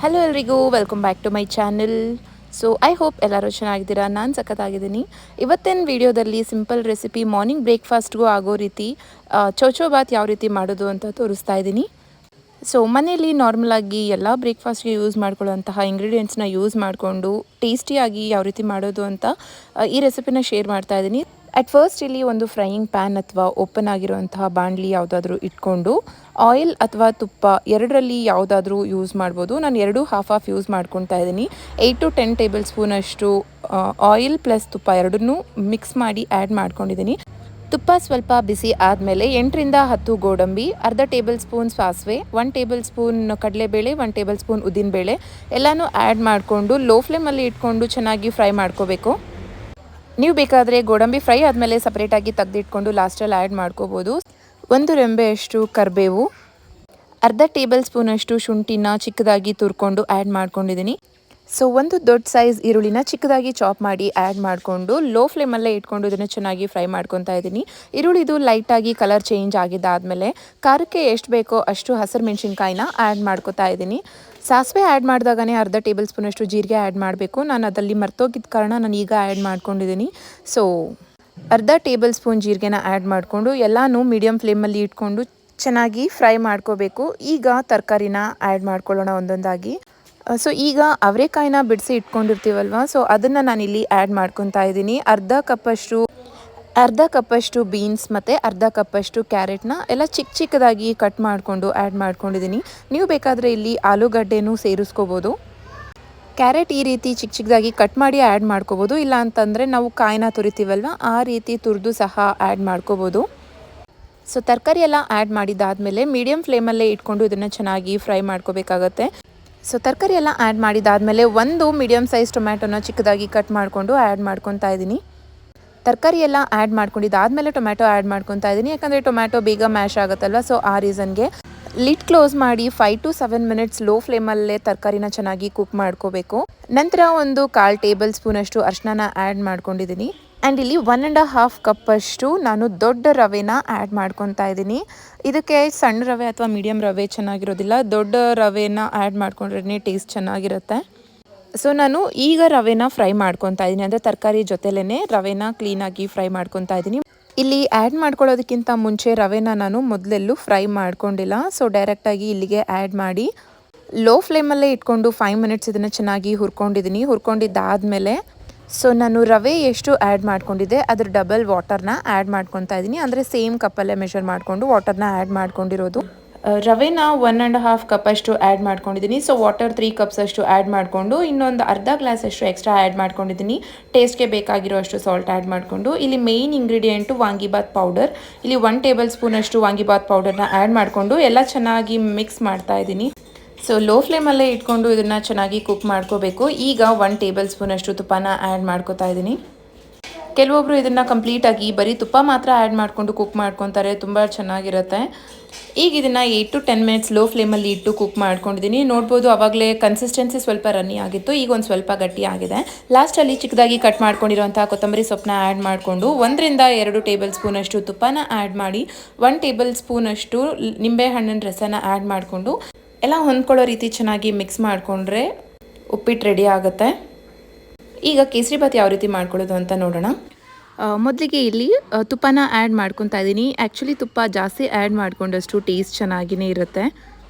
Hello ಎಲ್ರಿಗೂ welcome back to my channel. So I hope ಎಲ್ಲರೂ ಚೆನ್ನಾಗಿದ್ದೀರಾ. ನಾನು ಸಖತ್ತಾಗಿದ್ದೀನಿ. ಇವತ್ತಿನ ವಿಡಿಯೋದಲ್ಲಿ ಸಿಂಪಲ್ ರೆಸಿಪಿ ಮಾರ್ನಿಂಗ್ ಬ್ರೇಕ್ಫಾಸ್ಟ್ಗೂ ಆಗೋ ರೀತಿ ಚೌಚೌ ಬಾತ್ ಯಾವ ರೀತಿ ಮಾಡೋದು ಅಂತ ತೋರಿಸ್ತಾ ಇದ್ದೀನಿ. ಸೊ ಮನೆಯಲ್ಲಿ ನಾರ್ಮಲಾಗಿ ಎಲ್ಲ ಬ್ರೇಕ್ಫಾಸ್ಟ್ಗೆ ಯೂಸ್ ಮಾಡ್ಕೊಳ್ಳೋಂತಹ ಇಂಗ್ರೀಡಿಯೆಂಟ್ಸ್ನ ಯೂಸ್ ಮಾಡಿಕೊಂಡು ಟೇಸ್ಟಿಯಾಗಿ ಯಾವ ರೀತಿ ಮಾಡೋದು ಅಂತ ಈ ರೆಸಿಪಿನ ಶೇರ್ ಮಾಡ್ತಾ ಇದ್ದೀನಿ. ಅಟ್ ಫಸ್ಟ್ ಇಲ್ಲಿ ಒಂದು ಫ್ರೈಯಿಂಗ್ ಪ್ಯಾನ್ ಅಥವಾ ಓಪನ್ ಆಗಿರುವಂತಹ ಬಾಣಲಿ ಯಾವುದಾದ್ರೂ ಇಟ್ಕೊಂಡು ಆಯಿಲ್ ಅಥವಾ ತುಪ್ಪ ಎರಡರಲ್ಲಿ ಯಾವುದಾದ್ರೂ ಯೂಸ್ ಮಾಡ್ಬೋದು. ನಾನು ಎರಡು ಹಾಫ್ ಯೂಸ್ ಮಾಡ್ಕೊತಾ ಇದ್ದೀನಿ. 8 to 10 ಟೇಬಲ್ ಸ್ಪೂನ್ ಅಷ್ಟು ಆಯಿಲ್ ಪ್ಲಸ್ ತುಪ್ಪ ಎರಡನ್ನೂ ಮಿಕ್ಸ್ ಮಾಡಿ ಆ್ಯಡ್ ಮಾಡ್ಕೊಂಡಿದ್ದೀನಿ. ತುಪ್ಪ ಸ್ವಲ್ಪ ಬಿಸಿ ಆದಮೇಲೆ 8 ರಿಂದ 10 ಗೋಡಂಬಿ, ಅರ್ಧ ಟೇಬಲ್ ಸ್ಪೂನ್ ಸಾಸಿವೆ, 1 ಟೇಬಲ್ ಸ್ಪೂನ್ ಕಡಲೆಬೇಳೆ, 1 ಟೇಬಲ್ ಸ್ಪೂನ್ ಉದ್ದಿನಬೇಳೆ ಎಲ್ಲನೂ ಆ್ಯಡ್ ಮಾಡಿಕೊಂಡು ಲೋ ಫ್ಲೇಮಲ್ಲಿ ಇಟ್ಕೊಂಡು ಚೆನ್ನಾಗಿ ಫ್ರೈ ಮಾಡ್ಕೋಬೇಕು. ನೀವು ಬೇಕಾದರೆ ಗೋಡಂಬಿ ಫ್ರೈ ಆದಮೇಲೆ ಸಪ್ರೇಟಾಗಿ ತೆಗೆದಿಟ್ಕೊಂಡು ಲಾಸ್ಟಲ್ಲಿ ಆ್ಯಡ್ ಮಾಡ್ಕೋಬೋದು. 1 ರೆಂಬೆಯಷ್ಟು ಕರಿಬೇವು, ಅರ್ಧ ಟೇಬಲ್ ಸ್ಪೂನಷ್ಟು ಶುಂಠಿನ ಚಿಕ್ಕದಾಗಿ ತುರ್ಕೊಂಡು ಆ್ಯಡ್ ಮಾಡ್ಕೊಂಡಿದ್ದೀನಿ. ಸೊ ಒಂದು ದೊಡ್ಡ ಸೈಜ್ ಈರುಳ್ಳಿನ ಚಿಕ್ಕದಾಗಿ ಚಾಪ್ ಮಾಡಿ ಆ್ಯಡ್ ಮಾಡಿಕೊಂಡು ಲೋ ಫ್ಲೇಮಲ್ಲೇ ಇಟ್ಕೊಂಡು ಇದನ್ನು ಚೆನ್ನಾಗಿ ಫ್ರೈ ಮಾಡ್ಕೊತಾ ಇದ್ದೀನಿ. ಈರುಳ್ಳಿದು ಲೈಟಾಗಿ ಕಲರ್ ಚೇಂಜ್ ಆಗಿದ್ದಾದಮೇಲೆ ಖಾರಕ್ಕೆ ಎಷ್ಟು ಬೇಕೋ ಅಷ್ಟು ಹಸಿರು ಮೆಣಸಿನ್ಕಾಯಿನ ಆ್ಯಡ್ ಮಾಡ್ಕೊತಾ ಇದ್ದೀನಿ. ಸಾಸಿವೆ ಆ್ಯಡ್ ಮಾಡಿದಾಗನೇ ಅರ್ಧ ಟೇಬಲ್ ಸ್ಪೂನಷ್ಟು ಜೀರಿಗೆ ಆ್ಯಡ್ ಮಾಡಬೇಕು. ನಾನು ಅದಲ್ಲಿ ಮರ್ತೋಗಿದ್ದ ಕಾರಣ ನಾನು ಈಗ ಆ್ಯಡ್ ಮಾಡ್ಕೊಂಡಿದ್ದೀನಿ. ಸೊ ಅರ್ಧ ಟೇಬಲ್ ಸ್ಪೂನ್ ಜೀರಿಗೆನ ಆ್ಯಡ್ ಮಾಡಿಕೊಂಡು ಎಲ್ಲನೂ ಮೀಡಿಯಮ್ ಫ್ಲೇಮಲ್ಲಿ ಇಟ್ಕೊಂಡು ಚೆನ್ನಾಗಿ ಫ್ರೈ ಮಾಡ್ಕೋಬೇಕು. ಈಗ ತರಕಾರಿನ ಆ್ಯಡ್ ಮಾಡ್ಕೊಳ್ಳೋಣ ಒಂದೊಂದಾಗಿ. ಸೊ ಈಗ ಅವರೆಕಾಯಿನ ಬಿಡಿಸಿ ಇಟ್ಕೊಂಡಿರ್ತೀವಲ್ವ, ಸೊ ಅದನ್ನು ನಾನಿಲ್ಲಿ ಆ್ಯಡ್ ಮಾಡ್ಕೊತಾ ಇದ್ದೀನಿ. ಅರ್ಧ ಕಪ್ಪಷ್ಟು ಬೀನ್ಸ್ ಮತ್ತು ಅರ್ಧ ಕಪ್ಪಷ್ಟು ಕ್ಯಾರೆಟ್ನ ಎಲ್ಲ ಚಿಕ್ಕದಾಗಿ ಕಟ್ ಮಾಡಿಕೊಂಡು ಆ್ಯಡ್ ಮಾಡ್ಕೊಂಡಿದ್ದೀನಿ. ನೀವು ಬೇಕಾದರೆ ಇಲ್ಲಿ ಆಲೂಗಡ್ಡೆನೂ ಸೇರಿಸ್ಕೋಬೋದು. ಕ್ಯಾರೆಟ್ ಈ ರೀತಿ ಚಿಕ್ಕದಾಗಿ ಕಟ್ ಮಾಡಿ ಆ್ಯಡ್ ಮಾಡ್ಕೋಬೋದು. ಇಲ್ಲ ಅಂತಂದರೆ ನಾವು ಕಾಯಿನ ತುರಿತೀವಲ್ವ ಆ ರೀತಿ ತುರಿದು ಸಹ ಆ್ಯಡ್ ಮಾಡ್ಕೋಬೋದು. ಸೊ ತರಕಾರಿ ಎಲ್ಲ ಆ್ಯಡ್ ಮಾಡಿದ್ದಾದಮೇಲೆ ಮೀಡಿಯಮ್ ಫ್ಲೇಮಲ್ಲೇ ಇಟ್ಕೊಂಡು ಇದನ್ನು ಚೆನ್ನಾಗಿ ಫ್ರೈ ಮಾಡ್ಕೋಬೇಕಾಗತ್ತೆ. ಸೊ ತರಕಾರಿ ಎಲ್ಲ ಆ್ಯಡ್ ಮಾಡಿದ್ದಾದಮೇಲೆ ಒಂದು ಮೀಡಿಯಮ್ ಸೈಜ್ ಟೊಮ್ಯಾಟೊನ ಚಿಕ್ಕದಾಗಿ ಕಟ್ ಮಾಡಿಕೊಂಡು ಆ್ಯಡ್ ಮಾಡ್ಕೊತಾ ಇದ್ದೀನಿ. ತರಕಾರಿ ಎಲ್ಲ ಆ್ಯಡ್ ಮಾಡ್ಕೊಂಡಿದ್ದಾದಮೇಲೆ ಟೊಮ್ಯಾಟೊ ಆ್ಯಡ್ ಮಾಡ್ಕೊತಾ ಇದ್ದೀನಿ. ಯಾಕಂದರೆ ಟೊಮ್ಯಾಟೊ ಬೇಗ ಮ್ಯಾಶ್ ಆಗುತ್ತಲ್ವ, ಸೊ ಆ ರೀಸನ್ಗೆ ಲಿಡ್ ಕ್ಲೋಸ್ ಮಾಡಿ 5 to 7 ಮಿನಿಟ್ಸ್ ಲೋ ಫ್ಲೇಮಲ್ಲೇ ತರಕಾರಿನ ಚೆನ್ನಾಗಿ ಕುಕ್ ಮಾಡ್ಕೋಬೇಕು. ನಂತರ ಒಂದು 1/4 ಟೇಬಲ್ ಸ್ಪೂನಷ್ಟು ಅರಿಶಿನ ಆ್ಯಡ್ ಮಾಡ್ಕೊಂಡಿದ್ದೀನಿ. ಆ್ಯಂಡ್ ಇಲ್ಲಿ 1.5 ಕಪ್ಪಷ್ಟು ನಾನು ದೊಡ್ಡ ರವೆನ ಆ್ಯಡ್ ಮಾಡ್ಕೊತಾ ಇದ್ದೀನಿ. ಇದಕ್ಕೆ ಸಣ್ಣ ರವೆ ಅಥವಾ ಮೀಡಿಯಮ್ ರವೆ ಚೆನ್ನಾಗಿರೋದಿಲ್ಲ, ದೊಡ್ಡ ರವೆನ ಆ್ಯಡ್ ಮಾಡ್ಕೊಂಡ್ರೆ ಟೇಸ್ಟ್ ಚೆನ್ನಾಗಿರುತ್ತೆ. ಸೊ ನಾನು ಈಗ ರವೆನ ಫ್ರೈ ಮಾಡ್ಕೊತಾ ಇದ್ದೀನಿ, ಅಂದರೆ ತರಕಾರಿ ಜೊತೆಲೇ ರವೆನ ಕ್ಲೀನಾಗಿ ಫ್ರೈ ಮಾಡ್ಕೊತಾ ಇದ್ದೀನಿ. ಇಲ್ಲಿ ಆ್ಯಡ್ ಮಾಡ್ಕೊಳ್ಳೋದಕ್ಕಿಂತ ಮುಂಚೆ ರವೆನ ನಾನು ಮೊದಲೆಲ್ಲೂ ಫ್ರೈ ಮಾಡ್ಕೊಂಡಿಲ್ಲ. ಸೊ ಡೈರೆಕ್ಟಾಗಿ ಇಲ್ಲಿಗೆ ಆ್ಯಡ್ ಮಾಡಿ ಲೋ ಫ್ಲೇಮಲ್ಲೇ ಇಟ್ಕೊಂಡು 5 ಮಿನಿಟ್ಸ್ ಇದನ್ನು ಚೆನ್ನಾಗಿ ಹುರ್ಕೊಂಡಿದ್ದಾದಮೇಲೆ ಸೊ ನಾನು ರವೆ ಎಷ್ಟು ಆ್ಯಡ್ ಮಾಡ್ಕೊಂಡಿದ್ದೆ ಅದ್ರ ಡಬಲ್ ವಾಟರ್ನ ಆ್ಯಡ್ ಮಾಡ್ಕೊತಾ ಇದ್ದೀನಿ. ಅಂದರೆ ಸೇಮ್ ಕಪ್ಪಲ್ಲೇ ಮೆಷರ್ ಮಾಡಿಕೊಂಡು ವಾಟರ್ನ ಆ್ಯಡ್ ಮಾಡ್ಕೊಂಡಿರೋದು. ರವೆನ 1.5 ಕಪ್ಪಷ್ಟು ಆ್ಯಡ್ ಮಾಡ್ಕೊಂಡಿದ್ದೀನಿ. ಸೊ ವಾಟರ್ 3 ಕಪ್ಸ್ ಅಷ್ಟು ಆ್ಯಡ್ ಮಾಡಿಕೊಂಡು ಇನ್ನೊಂದು ಅರ್ಧ ಗ್ಲಾಸ್ ಅಷ್ಟು ಎಕ್ಸ್ಟ್ರಾ ಆ್ಯಡ್ ಮಾಡ್ಕೊಂಡಿದ್ದೀನಿ. ಟೇಸ್ಟ್ಗೆ ಬೇಕಾಗಿರೋ ಅಷ್ಟು ಸಾಲ್ಟ್ ಆ್ಯಡ್ ಮಾಡಿಕೊಂಡು ಇಲ್ಲಿ ಮೇಯ್ನ್ ಇಂಗ್ರೀಡಿಯೆಂಟು ವಾಂಗಿಬಾತ್ ಪೌಡರ್. ಇಲ್ಲಿ 1 ಟೇಬಲ್ ಸ್ಪೂನಷ್ಟು ವಾಂಗಿಬಾತ್ ಪೌಡರ್ನ ಆ್ಯಡ್ ಮಾಡಿಕೊಂಡು ಎಲ್ಲ ಚೆನ್ನಾಗಿ ಮಿಕ್ಸ್ ಮಾಡ್ತಾ ಇದ್ದೀನಿ. ಸೊ ಲೋ ಫ್ಲೇಮಲ್ಲೇ ಇಟ್ಕೊಂಡು ಇದನ್ನು ಚೆನ್ನಾಗಿ ಕುಕ್ ಮಾಡ್ಕೋಬೇಕು. ಈಗ 1 ಟೇಬಲ್ ಸ್ಪೂನಷ್ಟು ತುಪ್ಪನ ಆ್ಯಡ್ ಮಾಡ್ಕೋತಾ ಇದ್ದೀನಿ. ಕೆಲವೊಬ್ಬರು ಇದನ್ನು ಕಂಪ್ಲೀಟಾಗಿ ಬರೀ ತುಪ್ಪ ಮಾತ್ರ ಆ್ಯಡ್ ಮಾಡಿಕೊಂಡು ಕುಕ್ ಮಾಡ್ಕೊತಾರೆ, ತುಂಬ ಚೆನ್ನಾಗಿರುತ್ತೆ. ಈಗ ಇದನ್ನು 8 to 10 ಮಿನಿಟ್ಸ್ ಲೋ ಫ್ಲೇಮಲ್ಲಿ ಇಟ್ಟು ಕುಕ್ ಮಾಡ್ಕೊಂಡಿದ್ದೀನಿ. ನೋಡ್ಬೋದು ಆವಾಗಲೇ ಕನ್ಸಿಸ್ಟೆನ್ಸಿ ಸ್ವಲ್ಪ ರನ್ನಿ ಆಗಿತ್ತು, ಈಗ ಒಂದು ಸ್ವಲ್ಪ ಗಟ್ಟಿ ಆಗಿದೆ. ಲಾಸ್ಟಲ್ಲಿ ಚಿಕ್ಕದಾಗಿ ಕಟ್ ಮಾಡ್ಕೊಂಡಿರೋಂಥ ಕೊತ್ತಂಬರಿ ಸೊಪ್ಪನ್ನ ಆ್ಯಡ್ ಮಾಡಿಕೊಂಡು 1 ರಿಂದ 2 ಟೇಬಲ್ ಸ್ಪೂನಷ್ಟು ತುಪ್ಪನ ಆ್ಯಡ್ ಮಾಡಿ 1 ಟೇಬಲ್ ಸ್ಪೂನಷ್ಟು ನಿಂಬೆಹಣ್ಣಿನ ರಸನ ಆ್ಯಡ್ ಮಾಡಿಕೊಂಡು ಎಲ್ಲ ಹೊಂದ್ಕೊಳ್ಳೋ ರೀತಿ ಚೆನ್ನಾಗಿ ಮಿಕ್ಸ್ ಮಾಡಿಕೊಂಡ್ರೆ ಉಪ್ಪಿಟ್ಟು ರೆಡಿ ಆಗುತ್ತೆ. ಈಗ ಕೇಸರಿ ಬಾತ್ ಯಾವ ರೀತಿ ಮಾಡ್ಕೊಳ್ಳೋದು ಅಂತ ನೋಡೋಣ. ಮೊದಲಿಗೆ ಇಲ್ಲಿ ತುಪ್ಪನ ಆ್ಯಡ್ ಮಾಡ್ಕೊತಾ ಇದ್ದೀನಿ. ಆ್ಯಕ್ಚುಲಿ ತುಪ್ಪ ಜಾಸ್ತಿ ಆ್ಯಡ್ ಮಾಡಿಕೊಂಡಷ್ಟು ಟೇಸ್ಟ್ ಚೆನ್ನಾಗಿಯೇ ಇರುತ್ತೆ.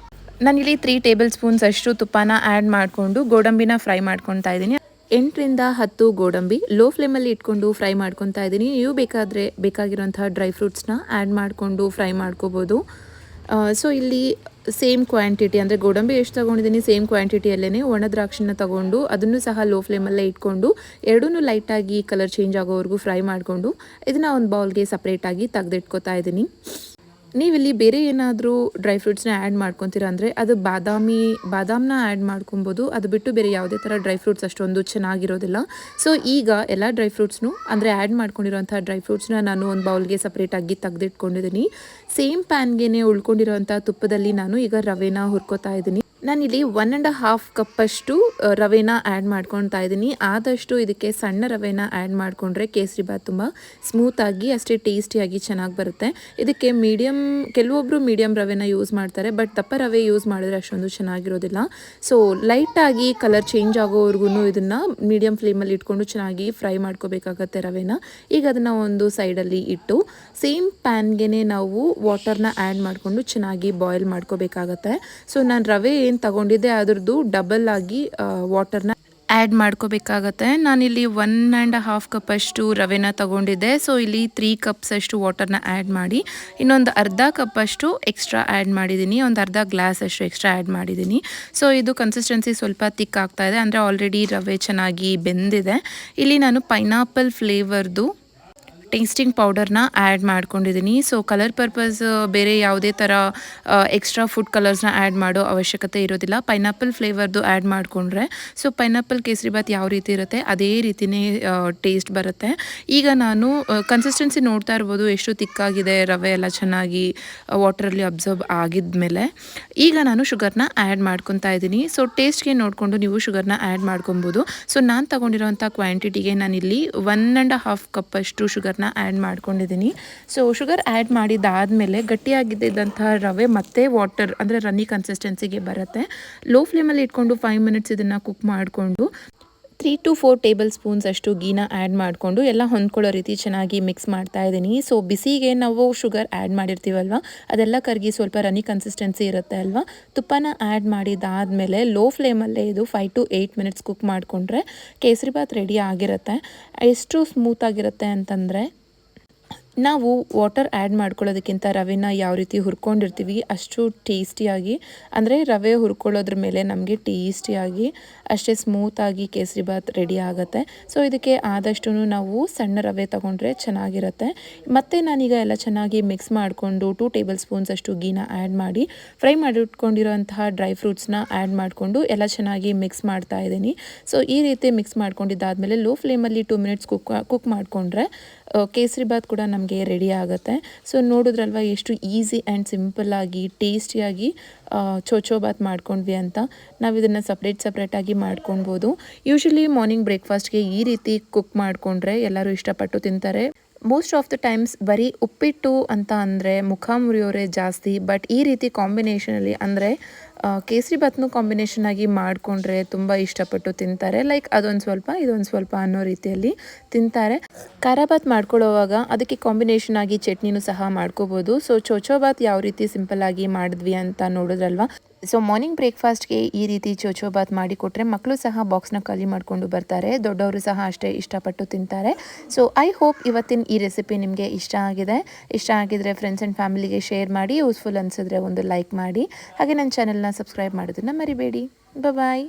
ನಾನಿಲ್ಲಿ 3 ಟೇಬಲ್ ಸ್ಪೂನ್ಸ್ ಅಷ್ಟು ತುಪ್ಪನ ಆ್ಯಡ್ ಮಾಡಿಕೊಂಡು ಗೋಡಂಬಿನ ಫ್ರೈ ಮಾಡ್ಕೊತಾ ಇದ್ದೀನಿ. 8 ರಿಂದ 10 ಗೋಡಂಬಿ ಲೋ ಫ್ಲೇಮಲ್ಲಿ ಇಟ್ಕೊಂಡು ಫ್ರೈ ಮಾಡ್ಕೊತಾ ಇದ್ದೀನಿ. ನೀವು ಬೇಕಾಗಿರೋಂಥ ಡ್ರೈ ಫ್ರೂಟ್ಸ್ನ ಆ್ಯಡ್ ಮಾಡಿಕೊಂಡು ಫ್ರೈ ಮಾಡ್ಕೋಬೋದು. ಸೊ ಇಲ್ಲಿ ಸೇಮ್ ಕ್ವಾಂಟಿಟಿ, ಅಂದರೆ ಗೋಡಂಬಿ ಎಷ್ಟು ತೊಗೊಂಡಿದ್ದೀನಿ ಸೇಮ್ ಕ್ವಾಂಟಿಟಿಯಲ್ಲೇ ಒಣ ದ್ರಾಕ್ಷಿನ ತೊಗೊಂಡು ಅದನ್ನು ಸಹ ಲೋ ಫ್ಲೇಮಲ್ಲೇ ಇಟ್ಕೊಂಡು ಎರಡೂ ಲೈಟಾಗಿ ಕಲರ್ ಚೇಂಜ್ ಆಗೋವರೆಗೂ ಫ್ರೈ ಮಾಡಿಕೊಂಡು ಇದನ್ನು ಒಂದು ಬೌಲ್ಗೆ ಸಪ್ರೇಟಾಗಿ ತೆಗೆದಿಟ್ಕೋತಾ ಇದ್ದೀನಿ. ನೀವಿಲ್ಲಿ ಬೇರೆ ಏನಾದರೂ ಡ್ರೈ ಫ್ರೂಟ್ಸ್ನ ಆ್ಯಡ್ ಮಾಡ್ಕೊತೀರಾ ಅಂದರೆ ಅದು ಬಾದಾಮನ್ನ ಆ್ಯಡ್ ಮಾಡ್ಕೊಬೋದು. ಅದು ಬಿಟ್ಟು ಬೇರೆ ಯಾವುದೇ ಥರ ಡ್ರೈ ಫ್ರೂಟ್ಸ್ ಅಷ್ಟೊಂದು ಚೆನ್ನಾಗಿರೋದಿಲ್ಲ. ಸೊ ಈಗ ಎಲ್ಲ ಡ್ರೈ ಫ್ರೂಟ್ಸ್ನು ಅಂದರೆ ಆ್ಯಡ್ ಮಾಡ್ಕೊಂಡಿರೋಂಥ ಡ್ರೈ ಫ್ರೂಟ್ಸ್ನ ನಾನು ಒಂದು ಬೌಲ್ಗೆ ಸಪ್ರೇಟಾಗಿ ತೆಗೆದಿಟ್ಕೊಂಡಿದ್ದೀನಿ. ಸೇಮ್ ಪ್ಯಾನ್ಗೆ ಉಳ್ಕೊಂಡಿರೋಂಥ ತುಪ್ಪದಲ್ಲಿ ನಾನು ಈಗ ರವೆನ ಹುರ್ಕೋತಾ ಇದ್ದೀನಿ. ನಾನಿಲ್ಲಿ 1.5 ಕಪ್ಪಷ್ಟು ರವೆನ ಆ್ಯಡ್ ಮಾಡ್ಕೊತಾ ಇದ್ದೀನಿ. ಆದಷ್ಟು ಇದಕ್ಕೆ ಸಣ್ಣ ರವೆನ ಆ್ಯಡ್ ಮಾಡಿಕೊಂಡ್ರೆ ಕೇಸರಿಬಾತ್ ತುಂಬ ಸ್ಮೂತಾಗಿ ಅಷ್ಟೇ ಟೇಸ್ಟಿಯಾಗಿ ಚೆನ್ನಾಗಿ ಬರುತ್ತೆ. ಇದಕ್ಕೆ ಕೆಲವೊಬ್ಬರು ಮೀಡಿಯಮ್ ರವೆನ ಯೂಸ್ ಮಾಡ್ತಾರೆ, ಬಟ್ ದಪ್ಪ ರವೆ ಯೂಸ್ ಮಾಡಿದ್ರೆ ಅಷ್ಟೊಂದು ಚೆನ್ನಾಗಿರೋದಿಲ್ಲ. ಸೊ ಲೈಟಾಗಿ ಕಲರ್ ಚೇಂಜ್ ಆಗೋವರೆಗೂ ಇದನ್ನು ಮೀಡಿಯಮ್ ಫ್ಲೇಮಲ್ಲಿ ಇಟ್ಕೊಂಡು ಚೆನ್ನಾಗಿ ಫ್ರೈ ಮಾಡ್ಕೋಬೇಕಾಗತ್ತೆ ರವೆನ. ಈಗ ಅದನ್ನು ಒಂದು ಸೈಡಲ್ಲಿ ಇಟ್ಟು ಸೇಮ್ ಪ್ಯಾನ್ಗೆ ನಾವು ವಾಟರ್ನ ಆ್ಯಡ್ ಮಾಡಿಕೊಂಡು ಚೆನ್ನಾಗಿ ಬಾಯ್ಲ್ ಮಾಡ್ಕೋಬೇಕಾಗತ್ತೆ. ಸೊ ನಾನು ರವೆ ತಗೊಂಡಿದ್ದೆ ಅದರದ್ದು ಡಬಲ್ ಆಗಿ ವಾಟರ್ನ ಆ್ಯಡ್ ಮಾಡ್ಕೋಬೇಕಾಗತ್ತೆ. ನಾನಿಲ್ಲಿ 1.5 ಕಪ್ಪಷ್ಟು ರವೆನ ತಗೊಂಡಿದ್ದೆ. ಸೊ ಇಲ್ಲಿ 3 ಕಪ್ಸ್ ಅಷ್ಟು ವಾಟರ್ನ ಆ್ಯಡ್ ಮಾಡಿ ಇನ್ನೊಂದು ಅರ್ಧ ಕಪ್ಪಷ್ಟು ಎಕ್ಸ್ಟ್ರಾ ಆ್ಯಡ್ ಮಾಡಿದ್ದೀನಿ, ಒಂದು ಅರ್ಧ ಗ್ಲಾಸ್ ಅಷ್ಟು ಎಕ್ಸ್ಟ್ರಾ ಆ್ಯಡ್ ಮಾಡಿದ್ದೀನಿ. ಸೊ ಇದು ಕನ್ಸಿಸ್ಟೆನ್ಸಿ ಸ್ವಲ್ಪ ತಿಕ್ ಆಗ್ತಾ ಇದೆ, ಅಂದರೆ ಆಲ್ರೆಡಿ ರವೆ ಚೆನ್ನಾಗಿ ಬೆಂದಿದೆ. ಇಲ್ಲಿ ನಾನು ಪೈನಾಪಲ್ ಫ್ಲೇವರ್ದು ಟೇಸ್ಟಿಂಗ್ ಪೌಡರ್ನ ಆ್ಯಡ್ ಮಾಡ್ಕೊಂಡಿದ್ದೀನಿ. ಸೊ ಕಲರ್ ಪರ್ಪಸ್ ಬೇರೆ ಯಾವುದೇ ಥರ ಎಕ್ಸ್ಟ್ರಾ ಫುಡ್ ಕಲರ್ಸ್ನ ಆ್ಯಡ್ ಮಾಡೋ ಅವಶ್ಯಕತೆ ಇರೋದಿಲ್ಲ. ಪೈನಾಪಲ್ ಫ್ಲೇವರ್ದು ಆ್ಯಡ್ ಮಾಡಿಕೊಂಡ್ರೆ ಸೊ ಪೈನಾಪಲ್ ಕೇಸರಿಬಾತ್ ಯಾವ ರೀತಿ ಇರುತ್ತೆ ಅದೇ ರೀತಿಯೇ ಟೇಸ್ಟ್ ಬರುತ್ತೆ. ಈಗ ನಾನು ಕನ್ಸಿಸ್ಟೆನ್ಸಿ ನೋಡ್ತಾ ಇರ್ಬೋದು ಎಷ್ಟು ತಿಕ್ಕಾಗಿದೆ, ರವೆ ಎಲ್ಲ ಚೆನ್ನಾಗಿ ವಾಟರಲ್ಲಿ ಅಬ್ಸರ್ವ್ ಆಗಿದ್ಮೇಲೆ ಈಗ ನಾನು ಶುಗರ್ನ ಆ್ಯಡ್ ಮಾಡ್ಕೊತಾ ಇದ್ದೀನಿ. ಸೊ ಟೇಸ್ಟ್ಗೆ ನೋಡಿಕೊಂಡು ನೀವು ಶುಗರ್ನ ಆ್ಯಡ್ ಮಾಡ್ಕೊಬೋದು. ಸೊ ನಾನು ತಗೊಂಡಿರೋಂಥ ಕ್ವಾಂಟಿಟಿಗೆ ನಾನಿಲ್ಲಿ 1.5 ಕಪ್ಪಷ್ಟು ಶುಗರ್ನ ಆ್ಯಡ್ ಮಾಡ್ಕೊಂಡಿದ್ದೀನಿ. ಸೊ ಶುಗರ್ ಆ್ಯಡ್ ಮಾಡಿದಾದಮೇಲೆ ಗಟ್ಟಿಯಾಗಿದ್ದಂತಹ ರವೆ ಮತ್ತೆ ವಾಟರ್ ಅಂದರೆ ರನ್ನಿ ಕನ್ಸಿಸ್ಟೆನ್ಸಿಗೆ ಬರುತ್ತೆ. ಲೋ ಫ್ಲೇಮಲ್ಲಿ ಇಟ್ಕೊಂಡು 5 ಮಿನಿಟ್ಸ್ ಇದನ್ನು ಕುಕ್ ಮಾಡಿಕೊಂಡು 3 to 4 ಟೇಬಲ್ ಸ್ಪೂನ್ಸ್ ಅಷ್ಟು ಗೀನ ಆ್ಯಡ್ ಮಾಡಿಕೊಂಡು ಎಲ್ಲ ಹೊಂದ್ಕೊಳ್ಳೋ ರೀತಿ ಚೆನ್ನಾಗಿ ಮಿಕ್ಸ್ ಮಾಡ್ತಾ ಇದ್ದೀನಿ. ಸೊ ಬಿಸಿಗೆ ನಾವು ಶುಗರ್ ಆ್ಯಡ್ ಮಾಡಿರ್ತೀವಲ್ವ ಅದೆಲ್ಲ ಕರಗಿ ಸ್ವಲ್ಪ ರನ್ನಿ ಕನ್ಸಿಸ್ಟೆನ್ಸಿ ಇರುತ್ತೆ ಅಲ್ವಾ. ತುಪ್ಪನ ಆ್ಯಡ್ ಮಾಡಿದಾದಮೇಲೆ ಲೋ ಫ್ಲೇಮಲ್ಲೇ ಇದು 5 to 8 ಮಿನಿಟ್ಸ್ ಕುಕ್ ಮಾಡಿಕೊಂಡ್ರೆ ಕೇಸರಿಬಾತ್ ರೆಡಿ ಆಗಿರುತ್ತೆ. ಎಷ್ಟು ಸ್ಮೂತಾಗಿರುತ್ತೆ ಅಂತಂದರೆ ನಾವು ವಾಟರ್ ಆ್ಯಡ್ ಮಾಡ್ಕೊಳ್ಳೋದಕ್ಕಿಂತ ರವೆನ ಯಾವ ರೀತಿ ಹುರ್ಕೊಂಡಿರ್ತೀವಿ ಅಷ್ಟು ಟೇಸ್ಟಿಯಾಗಿ, ಅಂದರೆ ರವೆ ಹುರ್ಕೊಳ್ಳೋದ್ರ ಮೇಲೆ ನಮಗೆ ಟೇಸ್ಟಿಯಾಗಿ ಅಷ್ಟೇ ಸ್ಮೂತಾಗಿ ಕೇಸರಿಬಾತ್ ರೆಡಿ ಆಗುತ್ತೆ. ಸೊ ಇದಕ್ಕೆ ಆದಷ್ಟು ನಾವು ಸಣ್ಣ ರವೆ ತೊಗೊಂಡ್ರೆ ಚೆನ್ನಾಗಿರುತ್ತೆ. ಮತ್ತು ನಾನೀಗ ಎಲ್ಲ ಚೆನ್ನಾಗಿ ಮಿಕ್ಸ್ ಮಾಡಿಕೊಂಡು 2 ಟೇಬಲ್ ಸ್ಪೂನ್ಸ್ ಅಷ್ಟು ಗೀನ ಆ್ಯಡ್ ಮಾಡಿ ಫ್ರೈ ಮಾಡಿಟ್ಕೊಂಡಿರೋಂತಹ ಡ್ರೈ ಫ್ರೂಟ್ಸ್ನ ಆ್ಯಡ್ ಮಾಡಿಕೊಂಡು ಎಲ್ಲ ಚೆನ್ನಾಗಿ ಮಿಕ್ಸ್ ಮಾಡ್ತಾ ಇದ್ದೀನಿ. ಸೊ ಈ ರೀತಿ ಮಿಕ್ಸ್ ಮಾಡ್ಕೊಂಡಿದ್ದಾದಮೇಲೆ ಲೋ ಫ್ಲೇಮಲ್ಲಿ 2 ಮಿನಿಟ್ಸ್ ಕುಕ್ ಮಾಡಿಕೊಂಡ್ರೆ ಕೇಸರಿಬಾತ್ ಕೂಡ ನಮಗೆ ರೆಡಿ ಆಗುತ್ತೆ. ಸೊ ನೋಡಿದ್ರಲ್ವ ಎಷ್ಟು ಈಸಿ ಆ್ಯಂಡ್ ಸಿಂಪಲ್ಲಾಗಿ ಟೇಸ್ಟಿಯಾಗಿ ಚೋಚೋಬಾತ್ ಮಾಡ್ಕೊಂಡ್ವಿ ಅಂತ. ನಾವು ಇದನ್ನು ಸಪ್ರೇಟಾಗಿ ಮಾಡ್ಕೊಳ್ಬೋದು. ಯೂಶ್ವಲಿ ಮಾರ್ನಿಂಗ್ ಬ್ರೇಕ್ಫಾಸ್ಟ್ಗೆ ಈ ರೀತಿ ಕುಕ್ ಮಾಡಿಕೊಂಡ್ರೆ ಎಲ್ಲರೂ ಇಷ್ಟಪಟ್ಟು ತಿಂತಾರೆ. ಮೋಸ್ಟ್ ಆಫ್ ದ ಟೈಮ್ಸ್ ಬರೀ ಉಪ್ಪಿಟ್ಟು ಅಂತ ಅಂದರೆ ಮುಖ ಮುರಿಯೋರೇ ಜಾಸ್ತಿ, ಬಟ್ ಈ ರೀತಿ ಕಾಂಬಿನೇಷನಲ್ಲಿ ಅಂದರೆ ಕೇಸರಿಬಾತ್ನು ಕಾಂಬಿನೇಷನ್ ಆಗಿ ಮಾಡಿಕೊಂಡ್ರೆ ತುಂಬ ಇಷ್ಟಪಟ್ಟು ತಿಂತಾರೆ. ಲೈಕ್ ಅದೊಂದು ಸ್ವಲ್ಪ ಇದೊಂದು ಸ್ವಲ್ಪ ಅನ್ನೋ ರೀತಿಯಲ್ಲಿ ತಿಂತಾರೆ. ಖಾರಾಬಾತ್ ಮಾಡ್ಕೊಳ್ಳೋವಾಗ ಅದಕ್ಕೆ ಕಾಂಬಿನೇಷನ್ ಆಗಿ ಚಟ್ನಿನೂ ಸಹ ಮಾಡ್ಕೋಬೋದು. ಸೊ ಚೋಚೋಬಾತ್ ಯಾವ ರೀತಿ ಸಿಂಪಲ್ಲಾಗಿ ಮಾಡಿದ್ವಿ ಅಂತ ನೋಡಿದ್ರಲ್ವ. ಸೊ ಮಾರ್ನಿಂಗ್ ಬ್ರೇಕ್ಫಾಸ್ಟ್ಗೆ ಈ ರೀತಿ ಚೋಚೋಬಾತ್ ಮಾಡಿಕೊಟ್ರೆ ಮಕ್ಕಳು ಸಹ ಬಾಕ್ಸ್ನ ಖಾಲಿ ಮಾಡಿಕೊಂಡು ಬರ್ತಾರೆ, ದೊಡ್ಡವರು ಸಹ ಅಷ್ಟೇ ಇಷ್ಟಪಟ್ಟು ತಿಂತಾರೆ. ಸೊ ಐ ಹೋಪ್ ಇವತ್ತಿನ ಈ ರೆಸಿಪಿ ನಿಮಗೆ ಇಷ್ಟ ಆಗಿದ್ರೆ ಫ್ರೆಂಡ್ಸ್ ಆ್ಯಂಡ್ ಫ್ಯಾಮಿಲಿಗೆ ಶೇರ್ ಮಾಡಿ, ಯೂಸ್ಫುಲ್ ಅನಿಸಿದ್ರೆ ಒಂದು ಲೈಕ್ ಮಾಡಿ, ಹಾಗೆ ನನ್ನ ಚಾನೆಲ್ನ ಸಬ್ಸ್ಕ್ರೈಬ್ ಮಾಡೋದನ್ನು ಮರಿಬೇಡಿ. ಬಾಯ್.